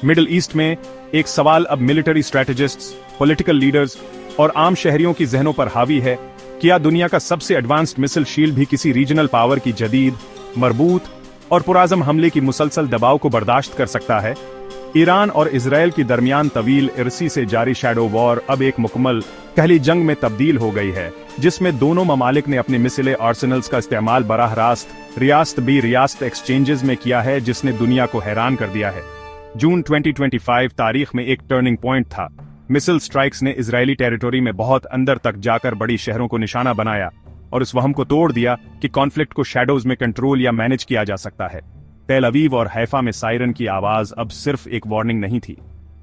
Middle east में एक सवाल अब मिलिट्री स्ट्रेटेजिस्ट्स, पॉलिटिकल लीडर्स और आम शहरियों की जहनों पर हावी है। क्या दुनिया का सबसे एडवांस्ड मिसाइल शील्ड भी किसी रीजनल पावर की जदीद, मरबूत और पुराजम हमले की मुसलसल दबाव को बर्दाश्त कर सकता है? ईरान और इजराइल की दरमियान तवील इरसी से जारी शैडो वॉर अब एक मुकम्मल पहली जंग में तब्दील हो गई है, जिसमें दोनों ममालिक ने अपने मिसाइल आर्सेनल्स का इस्तेमाल बराह रास्त रियासत बी रियासत एक्सचेंजेस में किया है, जिसने दुनिया को हैरान कर दिया है। जून 2025 तारीख में एक टर्निंग पॉइंट था। मिसाइल स्ट्राइक्स ने इजरायली टेरिटोरी में बहुत अंदर तक जाकर बड़ी शहरों को निशाना बनाया और उस वहम को तोड़ दिया कि कॉन्फ्लिक्ट को शैडोज में कंट्रोल या मैनेज किया जा सकता है। तेल अवीव और हैफा में सायरन की आवाज अब सिर्फ एक वार्निंग नहीं थी,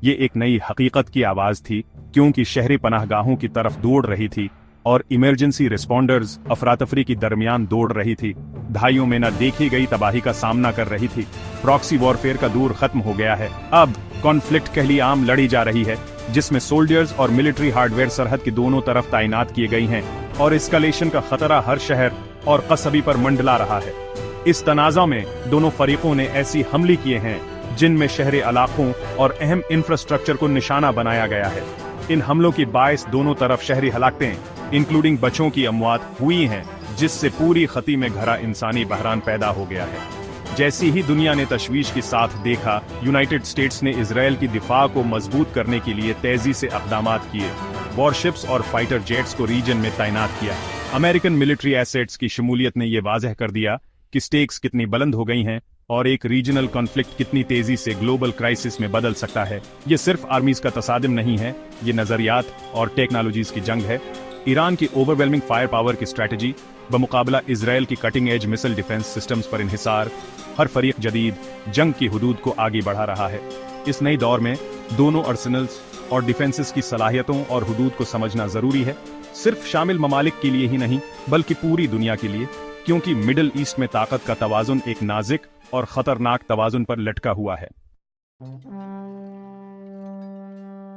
ये एक नई हकीकत की आवाज थी, क्योंकि शहरी पनाहगाहों की तरफ दौड़ रही थी और इमरजेंसी रिस्पॉन्डर्स अफरातफरी की दरमियान दौड़ रही थी, दहाइयों में न देखी गई तबाही का सामना कर रही थी। प्रॉक्सी वॉरफेयर का दौर खत्म हो गया है। अब कॉन्फ्लिक्ट कहली आम लड़ी जा रही है, जिसमें सोल्जर्स और मिलिट्री हार्डवेयर सरहद की दोनों तरफ तैनात किए गई हैं और एस्केलेशन का खतरा हर शहर और कस्बे पर मंडला रहा है। इस तनाज़ा में दोनों फरीकों ने ऐसी हमले किए हैं जिनमें शहरी इलाकों और अहम इंफ्रास्ट्रक्चर को निशाना बनाया गया है। इन हमलों की बायस दोनों तरफ शहरी हलाकतें इंक्लूडिंग बच्चों की अमवात हुई हैं, जिससे पूरी खती में घरा इंसानी बहरान पैदा हो गया है। जैसी ही दुनिया ने तशवीश के साथ देखा, यूनाइटेड स्टेट्स ने इजराइल की दिफा को मजबूत करने के लिए तेजी से इक़दामात किए। वॉरशिप्स और फाइटर जेट्स को रीजन में तैनात किया। अमेरिकन मिलिट्री एसेट्स की शमूलियत ने यह वाज़ेह कर दिया कि स्टेक्स कितनी बुलंद हो गई हैं और एक रीजनल कॉन्फ्लिक्ट कितनी तेजी से ग्लोबल क्राइसिस में बदल सकता है। ये सिर्फ आर्मीज का तसादिम नहीं है, ये नजरियात और टेक्नोलॉजीज की जंग है। ईरान की ओवरवेलमिंग फायर पावर की स्ट्रेटजी बमुकाबला इजराइल की cutting edge missile defence systems पर इन्हिसार हर फरीक जदीद जंग की हुदूद को आगे बढ़ा रहा है। इस नई दौर में दोनों आर्सेनल्स और डिफेंसेस की सलाहियतों और हुदूद को समझना जरूरी है, सिर्फ शामिल ममालिक के लिए ही नहीं बल्कि पूरी दुनिया के लिए, क्योंकि मिडिल ईस्ट में ताकत का तवाजुन एक नाजुक और खतरनाक तवाजुन पर लटका हुआ है।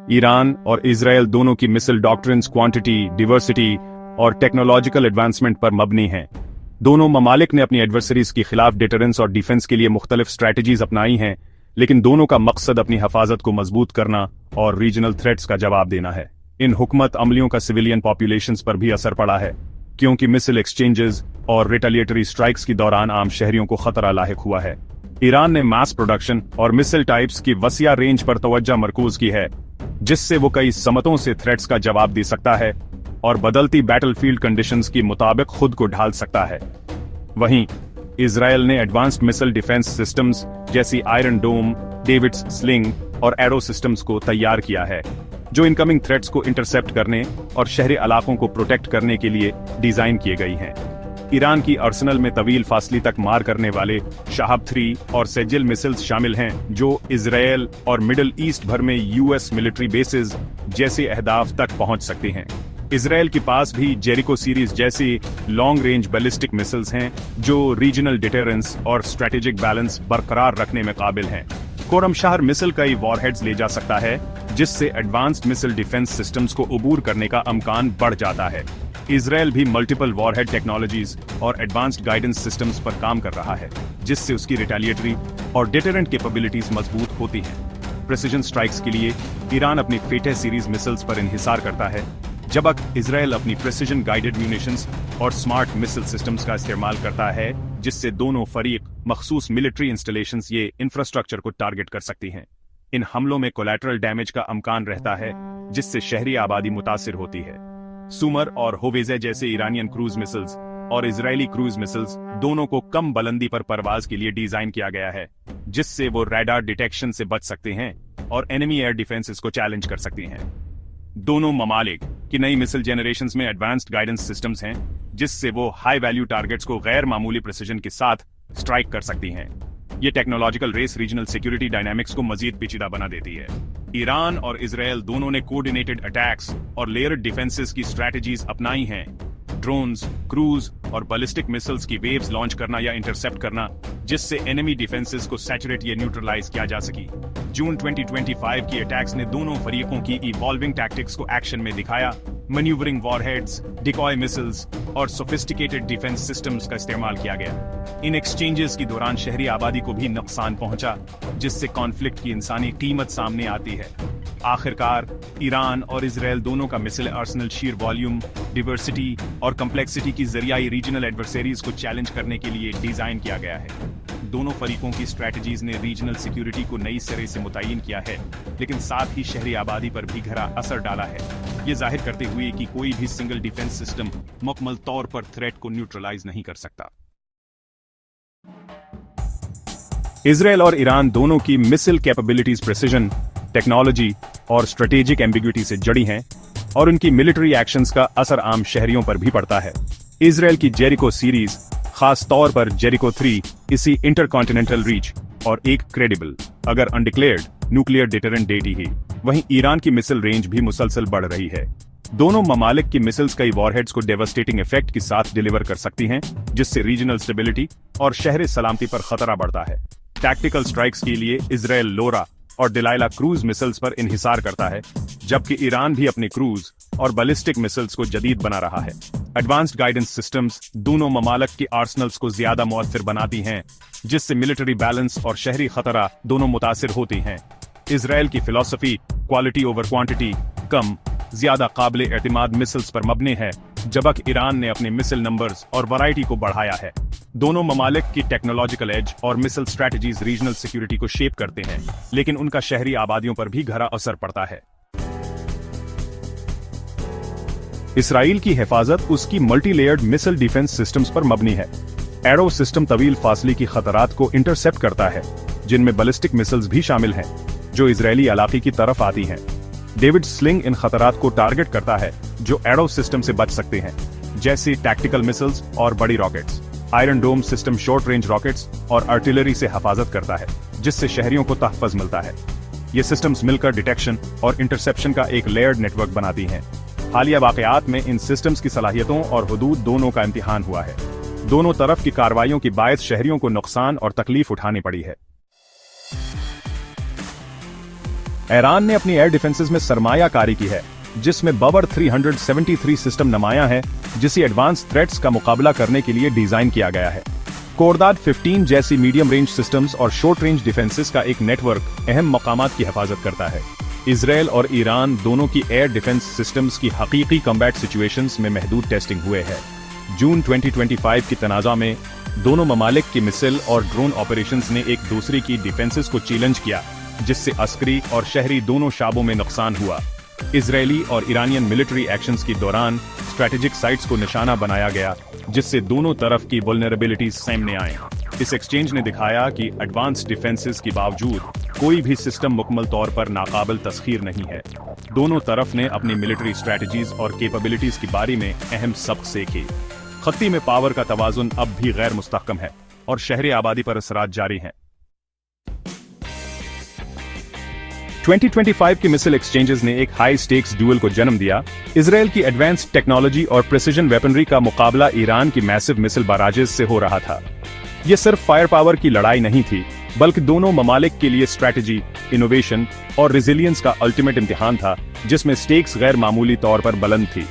ईरान और इजराइल दोनों की मिसाइल डॉक्ट्रिन्स क्वांटिटी, डिवर्सिटी और टेक्नोलॉजिकल एडवांसमेंट पर मबनी हैं। दोनों ममालिक ने अपनी एडवर्सरीज के खिलाफ डिटरेंस और डिफेंस के लिए मुख्तलिफ स्ट्रैटेजीज अपनाई हैं, लेकिन दोनों का मकसद अपनी हिफाजत को मजबूत करना और रीजनल थ्रेट्स का जवाब देना है। इन हुकूमत अमलियों का सिविलियन पॉपुलेशंस पर भी असर पड़ा है, क्योंकि मिसाइल एक्सचेंजेस और रिटेलिएटरी स्ट्राइक्स के दौरान आम शहरियों को खतरा लाहिक हुआ है। ईरान ने मास प्रोडक्शन और मिसाइल टाइप्स की वसिया रेंज पर तवज्जो मरकूज की है, जिससे वो कई समतों से थ्रेट्स का जवाब दे सकता है और बदलती बैटलफील्ड कंडीशंस के मुताबिक खुद को ढाल सकता है। वहीं इजराइल ने एडवांस्ड मिसाइल डिफेंस सिस्टम्स जैसी आयरन डोम, डेविड्स स्लिंग और एरो सिस्टम्स को तैयार किया है, जो इनकमिंग थ्रेट्स को इंटरसेप्ट करने और शहरी इलाकों को प्रोटेक्ट करने के लिए डिजाइन किए गई हैं। ईरान की आर्सेनल में तवील फासले तक मार करने वाले शाहब 3 और सेजिल मिसाइल्स शामिल हैं, जो इजराइल और मिडिल ईस्ट भर में यूएस मिलिट्री बेसेस जैसे अहदाफ तक पहुंच सकते हैं। इजराइल के पास भी जेरिको सीरीज जैसी लॉन्ग रेंज बैलिस्टिक मिसाइल्स हैं, जो रीजनल डिटेरेंस और स्ट्रेटेजिक बैलेंस बरकरार रखने में काबिल हैं। कोरमशहर मिसाइल कई वॉरहेड्स ले जा सकता है, जिससे एडवांस्ड मिसाइल डिफेंस सिस्टम्स को अबूर करने का अमकान बढ़ जाता है। इजराइल भी मल्टीपल वॉरहेड टेक्नोलॉजीज और एडवांस्ड गाइडेंस सिस्टम्स पर काम कर रहा है, जिससे उसकी रिटेलिएटरी और डिटरेंट कैपेबिलिटीज मजबूत होती हैं। प्रेसिजन स्ट्राइक्स के लिए ईरान अपनी फेटे सीरीज मिसाइल्स पर इन्हिसार करता है, जबकि इजराइल अपनी प्रेसिजन गाइडेड म्यूनिशंस और स्मार्ट मिसाइल सिस्टम्स का इस्तेमाल करता है, जिससे दोनों फरीक मखसूस मिलिट्री इंस्टॉलेशंस ये इंफ्रास्ट्रक्चर को टारगेट कर सकती हैं। इन हमलों में कोलैटरल डैमेज का अमकान रहता है, जिससे शहरी आबादी मुतासिर होती है। सुमर और होवेजे जैसे ईरानियन क्रूज मिसाइल्स और इजरायली क्रूज मिसाइल्स दोनों को कम बुलंदी पर परवाज के लिए डिजाइन किया गया है, जिससे वो रडार डिटेक्शन से बच सकते हैं और एनिमी एयर डिफेंसेस को चैलेंज कर सकते हैं। दोनों ममालिक की नई मिसाइल जनरेशंस में एडवांस्ड गाइडेंस सिस्टम्स हैं, जिससे वो हाई वैल्यू टारगेट्स को गैर मामूली प्रिसिजन के साथ स्ट्राइक कर सकती हैं। ये technological race regional security dynamics को मजीद पेचीदा बना देती है। ईरान और इजराइल दोनों ने कोऑर्डिनेटेड अटैक्स और लेयर्ड डिफेंसेस की स्ट्रैटेजीज अपनाई हैं। ड्रोन्स, क्रूज और बैलिस्टिक मिसाइल्स की वेव्स लॉन्च करना या इंटरसेप्ट करना, जिससे एनिमी डिफेंसेस को सैचुरेट या न्यूट्रलाइज किया जा सके। जून 2025 की अटैक्स ने दोनों फरीकों की इवॉल्विंग टैक्टिक्स को एक्शन में दिखाया, मैन्यूवरिंग वॉरहेड्स, डिकॉय मिसाइल्स और सोफिस्टिकेटेड डिफेंस सिस्टम्स का इस्तेमाल किया गया। इन एक्सचेंजेस के दौरान शहरी आबादी को भी नुकसान पहुंचा, जिससे कॉन्फ्लिक्ट की इंसानी कीमत सामने आती है। आखिरकार ईरान और इजराइल दोनों का मिसाइल आर्सेनल शीर वॉल्यूम, डिवर्सिटी और कम्प्लेक्सिटी की जरिए रीजनल एडवर्सरीज को चैलेंज करने के लिए डिजाइन किया गया है। दोनों फरीकों की स्ट्रेटजीज ने रीजनल सिक्योरिटी को नई सिरे से मुतय्यन किया है, लेकिन साथ ही शहरी आबादी पर भी गहरा असर डाला है, ये जाहिर करते हुए कि कोई भी सिंगल डिफेंस सिस्टम मुकम्मल तौर पर थ्रेट को न्यूट्रलाइज नहीं कर सकता। इजराइल और ईरान दोनों की मिसाइल कैपेबिलिटीज प्रेसिजन, टेक्नोलॉजी और स्ट्रेटेजिक एम्बिग्विटी से जड़ी हैं, और उनकी मिलिट्री एक्शंस का असर आम शहरियों पर भी पड़ता है। इजराइल की जेरिको सीरीज, खास तौर पर जेरिको 3, इसी इंटरकॉन्टिनेंटल रीच और एक क्रेडिबल, अगर अनडिक्लेयर्ड, न्यूक्लियर डिटरेंट देती है। वहीं ईरान की मिसाइल रेंज भी मुसलसल बढ़ रही है। दोनों ममालिक की मिसाइल्स कई वॉरहेड्स को डेवास्टेटिंग इफेक्ट के साथ डिलीवर कर सकती हैं, जिससे रीजनल स्टेबिलिटी और शहरी सलामती पर खतरा बढ़ता है। टैक्टिकल स्ट्राइक्स के लिए इजराइल लोरा और डिलाइला क्रूज मिसाइल्स पर इन्हिसार करता है, जबकि ईरान भी अपने क्रूज और बैलिस्टिक मिसाइल्स को जदीद बना रहा है। एडवांस्ड गाइडेंस सिस्टम्स दोनों ममालिक की आर्सनल्स को ज्यादा मुअस्सिर बनाती हैं, जिससे मिलिट्री बैलेंस और शहरी खतरा दोनों मुतासिर होती हैं। इजराइल की फिलॉसफी क्वालिटी ओवर क्वांटिटी, कम ज्यादा काबिल एतमाद मिसाइल्स पर मबनी है, जबकि ईरान ने अपने मिसाइल नंबर्स और वैरायटी को बढ़ाया है। दोनों ममालिक की टेक्नोलॉजिकल एज और मिसाइल स्ट्रेटजीज रीजनल सिक्योरिटी को शेप करते हैं, लेकिन उनका शहरी आबादियों पर भी गहरा असर पड़ता है। इसराइल की हिफाजत उसकी multi layered missile defence systems पर मबनी है। एरो सिस्टम तवील फासले की खतरात को इंटरसेप्ट करता है, जिनमें बैलिस्टिक मिसाइल्स भी शामिल हैं, जो इजरायली इलाके की तरफ आती हैं। डेविड स्लिंग इन खतरात को टारगेट करता है जो एरो सिस्टम से बच सकते हैं, जैसे टैक्टिकल मिसाइल्स और बड़ी रॉकेट्स। आयरन डोम सिस्टम शॉर्ट रेंज रॉकेट्स और आर्टिलरी से हिफाजत करता है, जिससे शहरियों को तहफ़्फ़ुज़ मिलता है। ये सिस्टम्स मिलकर डिटेक्शन और इंटरसेप्शन का एक लेयर्ड नेटवर्क बनाती हैं। हालिया वाक़यात में इन सिस्टम्स की सलाहियतों और हुदूद दोनों का इम्तिहान हुआ है। दोनों तरफ की कार्रवाइयों की बायस शहरियों को नुकसान और तकलीफ उठानी पड़ी है। ईरान ने अपनी एयर डिफेंसेस में सरमायाकारी की है, जिसमें बवर 373 सिस्टम नमाया है, जिसे एडवांस थ्रेट्स का मुकाबला करने के लिए डिजाइन किया गया है। कोरदाद 15 जैसी मीडियम रेंज सिस्टम्स और शॉर्ट रेंज डिफेंसेस का एक नेटवर्क अहम मकामात की हिफाजत करता है। इजराइल और ईरान दोनों की एयर डिफेंस सिस्टम्स की हकीकी कॉम्बैट सिचुएशंस में महदूद टेस्टिंग हुए है। जून 2025 की तनाज़ा में दोनों ममालिक की मिसाइल और ड्रोन ऑपरेशंस ने एक दूसरे की डिफेंसेस को चैलेंज किया, जिससे अस्करी और शहरी दोनों शाबों में नुकसान हुआ। इजरायली और ईरानियन मिलिट्री एक्शंस के दौरान स्ट्रेटेजिक साइट्स को निशाना बनाया गया, जिससे दोनों तरफ की वल्नरेबिलिटीज सामने आए। इस एक्सचेंज ने दिखाया कि एडवांस डिफेंसेस के बावजूद कोई भी सिस्टम मुकम्मल तौर पर नाकाबिल तस्खीर नहीं है। दोनों तरफ ने अपनी मिलिट्री स्ट्रेटजीज और कैपेबिलिटीज के बारे में अहम सबक सीखे। खत्ती में पावर का तवाजुन अब भी गैर मुस्तहकम है और शहरी आबादी पर असरात जारी हैं। 2025 के मिसाइल एक्सचेंजेस ने एक हाई स्टेक्स ड्यूल को जन्म दिया। इजराइल की एडवांस्ड टेक्नोलॉजी और प्रिसिजन वेपनरी का मुकाबला ईरान की मैसिव मिसाइल बाराजेस से हो रहा था। यह सिर्फ फायर पावर की लड़ाई नहीं थी, बल्कि दोनों ममालिक के लिए स्ट्रेटजी, इनोवेशन और रेजिलियंस का अल्टीमेट इम्तिहान था, जिसमें स्टेक्स गैर मामूली तौर पर बुलंद थी।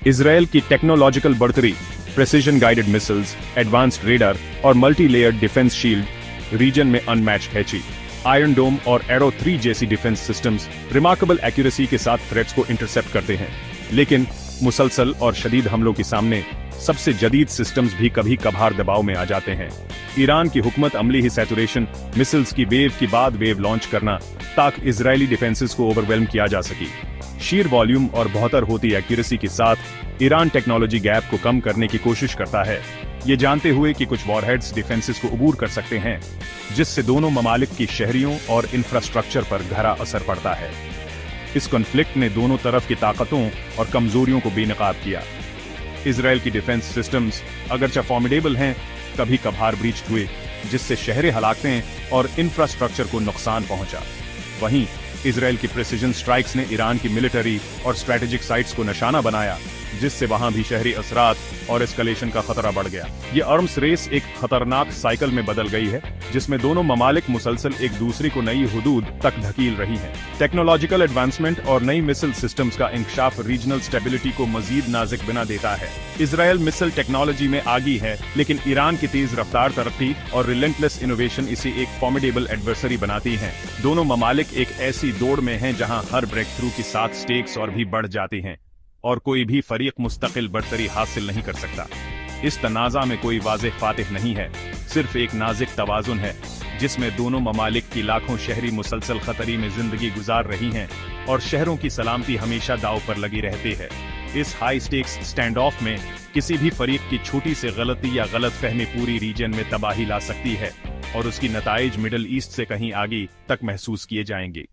इजराइल की टेक्नोलॉजिकल बढ़तरी, precision guided missiles, advanced radar और multi layered defence shield region में अनमैच्ड है। आयरन डोम और एरो 3 जैसी डिफेंस सिस्टम्स रिमार्केबल एक्यूरेसी के साथ थ्रेट्स को इंटरसेप्ट करते हैं, लेकिन मुसलसल और शदीद हमलों के सामने सबसे जदीद सिस्टम्स भी कभी कभार दबाव में आ जाते हैं। ईरान की हुकूमत अमली ही सैचुरेशन मिसाइल्स की वेव के बाद वेव लॉन्च करना, ताकि इजरायली डिफेंसेस को ओवरवेल्म किया जा सके। शीर वॉल्यूम और बेहतर होती एक्यूरेसी के साथ ईरान टेक्नोलॉजी गैप को कम करने की कोशिश करता है, ये जानते हुए कि कुछ वॉरहेड्स डिफेंसेस को अबूर कर सकते हैं, जिससे दोनों ममालिक की शहरियों और इंफ्रास्ट्रक्चर पर गहरा असर पड़ता है। इस कॉन्फ्लिक्ट ने दोनों तरफ की ताकतों और कमजोरियों को बेनकाब किया। इजराइल की डिफेंस सिस्टम्स अगरचे फॉर्मिडेबल हैं, कभी कभार ब्रीच हुए, जिससे शहरी हलाकतें और इंफ्रास्ट्रक्चर को नुकसान पहुंचा। वहीं इजराइल की प्रिसिजन स्ट्राइक्स ने ईरान की मिलिट्री और स्ट्रेटेजिक साइट्स को निशाना बनाया, जिससे वहां भी शहरी असरात और एस्कलेशन का खतरा बढ़ गया। ये आर्म्स रेस एक खतरनाक साइकिल में बदल गई है, जिसमें दोनों ममालिक मुसलसल एक दूसरे को नई हुदूद तक धकील रही हैं। टेक्नोलॉजिकल एडवांसमेंट और नई मिसाइल सिस्टम्स का इंकशाफ रीजनल स्टेबिलिटी को मजीद नाजुक बना देता है। इजराइल मिसाइल टेक्नोलॉजी में आगी है, लेकिन ईरान की तेज रफ्तार तरक्की और रिलेंटलेस इनोवेशन इसे एक फॉर्मिडेबल एडवर्सरी बनाती हैं। दोनों ममालिक एक ऐसी दौड़ में हैं जहां हर ब्रेक थ्रू के साथ स्टेक्स और भी बढ़ जाते हैं और कोई भी फरीक मुस्तकिल बढ़तरी हासिल नहीं कर सकता। इस तनाज़ा में कोई वाज़ेह फातिह नहीं है, सिर्फ एक नाज़ुक तवाज़ुन है जिसमें दोनों ममालिक की लाखों शहरी मुसलसल खतरे में जिंदगी गुजार रही हैं और शहरों की सलामती हमेशा दाव पर लगी रहती है। इस हाई स्टेक्स स्टैंड ऑफ में किसी भी फरीक की छोटी सी गलती या गलत फहमी पूरी रीजन में तबाही ला सकती है और उसकी नताइज मिडल ईस्ट से कहीं आगे तक महसूस किए जाएंगे।